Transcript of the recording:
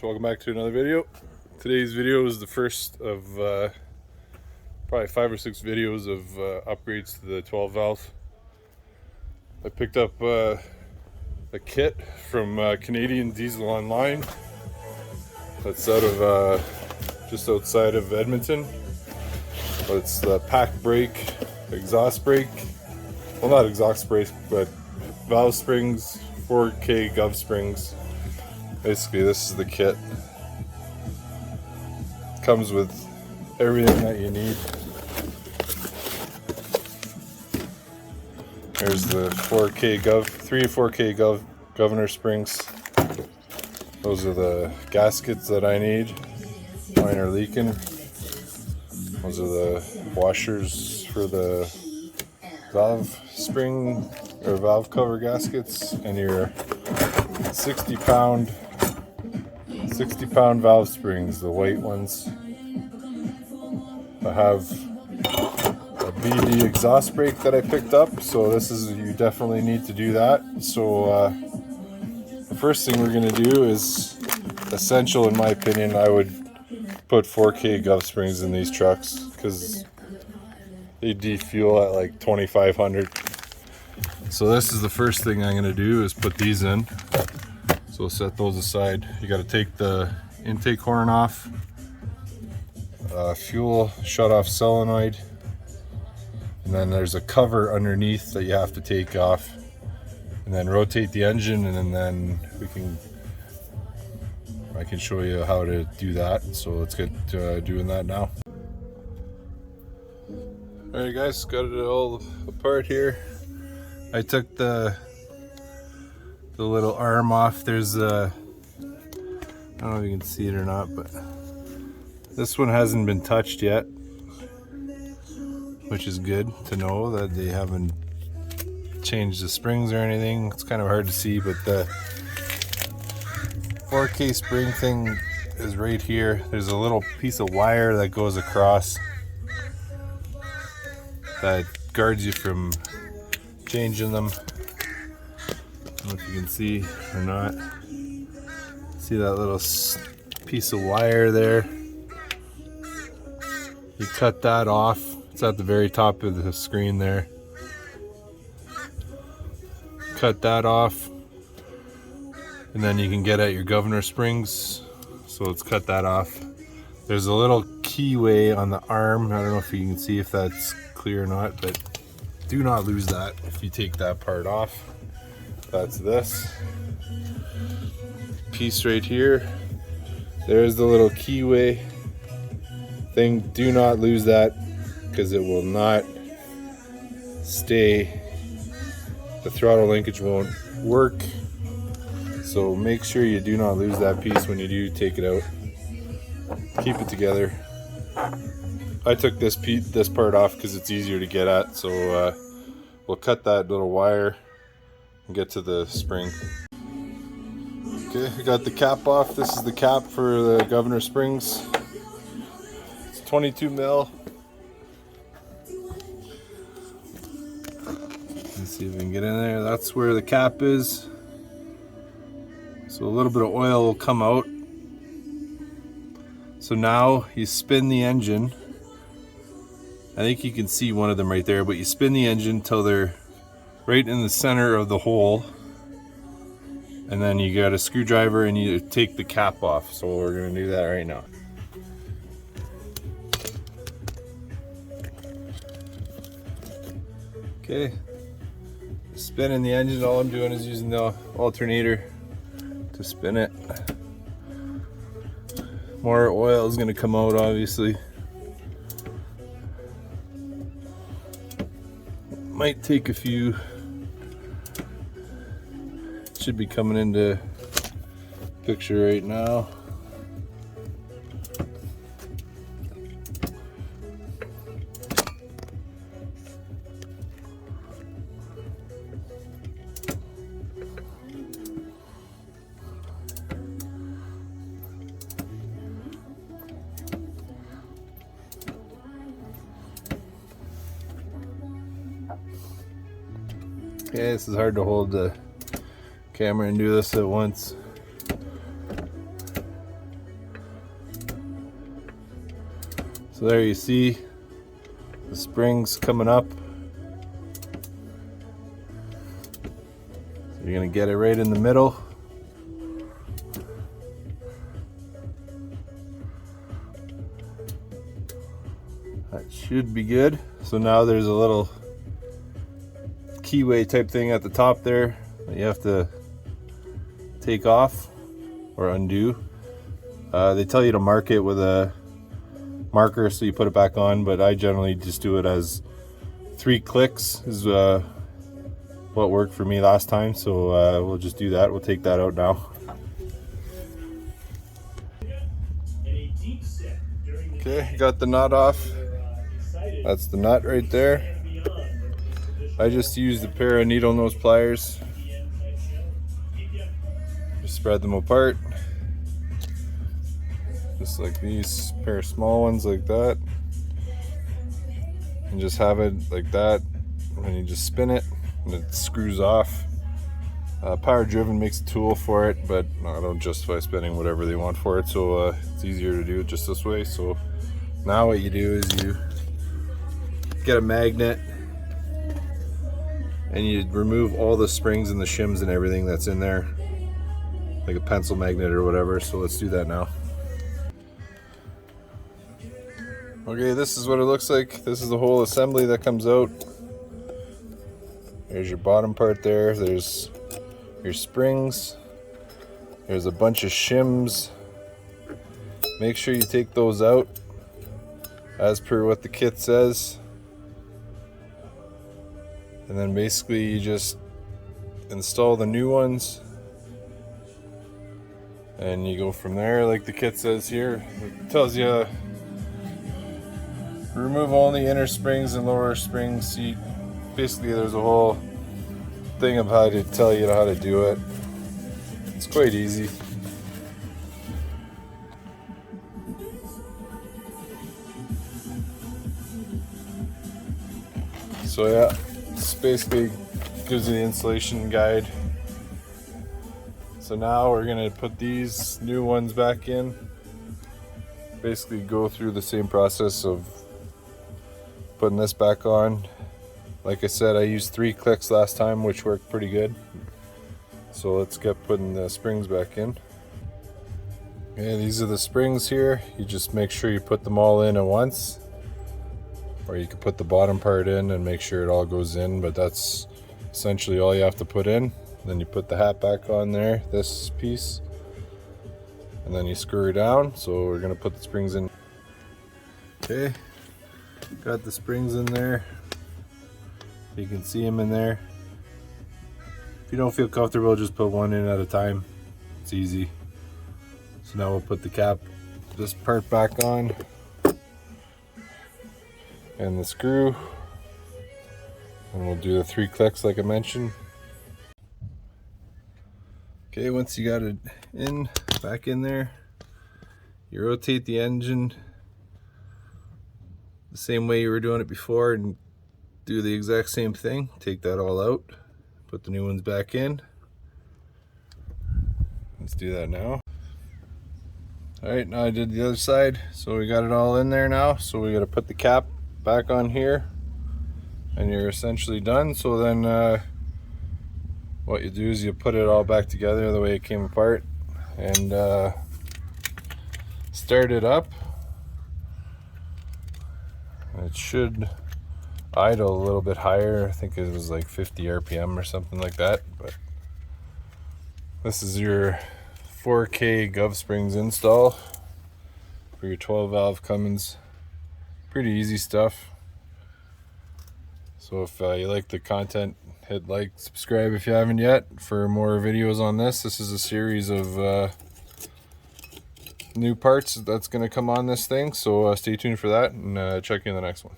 Welcome back to another video. Today's video is the first of probably 5 or 6 videos of upgrades to the 12 valve. I picked up a kit from Canadian Diesel Online that's out of just outside of Edmonton. It's the pack brake, exhaust brake, well, not exhaust brake, but valve springs, 4K Gov Springs. Basically, this is the kit. Comes with everything that you need. There's the 4K Gov, 3 4K Gov governor springs. Those are the gaskets that I need. Mine are leaking. Those are the washers for the valve spring or valve cover gaskets, and your 60 pound valve springs, the white ones. I have a BD exhaust brake that I picked up, so you definitely need to do that. So the first thing we're going to do is essential, in my opinion. I would put 4K Gov Springs in these trucks because they defuel at like 2,500. So this is the first thing I'm going to do, is put these in. So we'll set those aside. You got to take the intake horn off, fuel shut off solenoid, and then there's a cover underneath that you have to take off, and then rotate the engine, and then I can show you how to do that. So let's get doing that now. Alright guys, got it all apart here. I took the little arm off. There's I don't know if you can see it or not, but this one hasn't been touched yet, which is good to know that they haven't changed the springs or anything. It's kind of hard to see, but the 4K spring thing is right here. There's a little piece of wire that goes across that guards you from changing them. I don't know if you can see or not. See that little piece of wire there? You cut that off. It's at the very top of the screen there. Cut that off, and then you can get at your governor springs. So let's cut that off. There's a little keyway on the arm. I don't know if you can see if that's clear or not, but do not lose that if you take that part off. That's this piece right here. There's the little keyway thing. Do not lose that because it will not stay. The throttle linkage won't work. So make sure you do not lose that piece when you do take it out. Keep it together. I took this part off because it's easier to get at. So we'll cut that little wire and get to the spring. Okay, I got the cap off. This is the cap for the governor springs. It's 22 mil. Let's see if we can get in there. That's where the cap is. So a little bit of oil will come out. So now you spin the engine. I think you can see one of them right there, but you spin the engine till they're right in the center of the hole, and then you got a screwdriver and you take the cap off. So we're going to do that right now. Okay, spinning the engine. All I'm doing is using the alternator to spin it. More oil is going to come out, obviously. Might take a few. Should be coming into picture right now. Okay, this is hard to hold the camera and do this at once. So there you see the springs coming up. So you're gonna get it right in the middle. That should be good. So now there's a little keyway type thing at the top there that you have to take off or undo. They tell you to mark it with a marker so you put it back on, but I generally just do it as 3 clicks is what worked for me last time, so we'll just do that. We'll take that out now. Okay, got the nut off. That's the nut right there. I just used a pair of needle nose pliers. Just spread them apart. Just like these pair of small ones like that. And just have it like that. And you just spin it and it screws off. Power driven makes a tool for it, but I don't justify spending whatever they want for it, so it's easier to do it just this way. So now what you do is you get a magnet and you remove all the springs and the shims and everything that's in there, like a pencil magnet or whatever. So let's do that now. Okay, this is what it looks like. This is the whole assembly that comes out. There's your bottom part there. There's your springs. There's a bunch of shims. Make sure you take those out as per what the kit says. And then basically you just install the new ones. And you go from there like the kit says here. It tells you remove only inner springs and lower springs. Basically there's a whole thing of how to tell you how to do it. It's quite easy. So yeah, this basically gives you the installation guide. So now we're gonna put these new ones back in. Basically go through the same process of putting this back on. Like I said, I used 3 clicks last time, which worked pretty good. So let's get putting the springs back in. Okay, these are the springs here. You just make sure you put them all in at once. Or you can put the bottom part in and make sure it all goes in, but that's essentially all you have to put in. Then you put the hat back on there, this piece, and then you screw it down. So we're gonna put the springs in. Okay, got the springs in there. You can see them in there. If you don't feel comfortable, just put one in at a time. It's easy. So now we'll put the cap, this part back on, and the screw, and we'll do the 3 clicks like I mentioned. Okay, once you got it in, back in there, you rotate the engine the same way you were doing it before and do the exact same thing. Take that all out, put the new ones back in. Let's do that now. Alright, now I did the other side, so we got it all in there now. So we got to put the cap back on here and you're essentially done. So then what you do is you put it all back together the way it came apart and start it up. It should idle a little bit higher. I think it was like 50 RPM or something like that. But this is your 4K Gov Springs install for your 12 valve Cummins. Pretty easy stuff. So if you like the content, hit like, subscribe if you haven't yet for more videos on this. This is a series of new parts that's going to come on this thing, so stay tuned for that, and check you in the next one.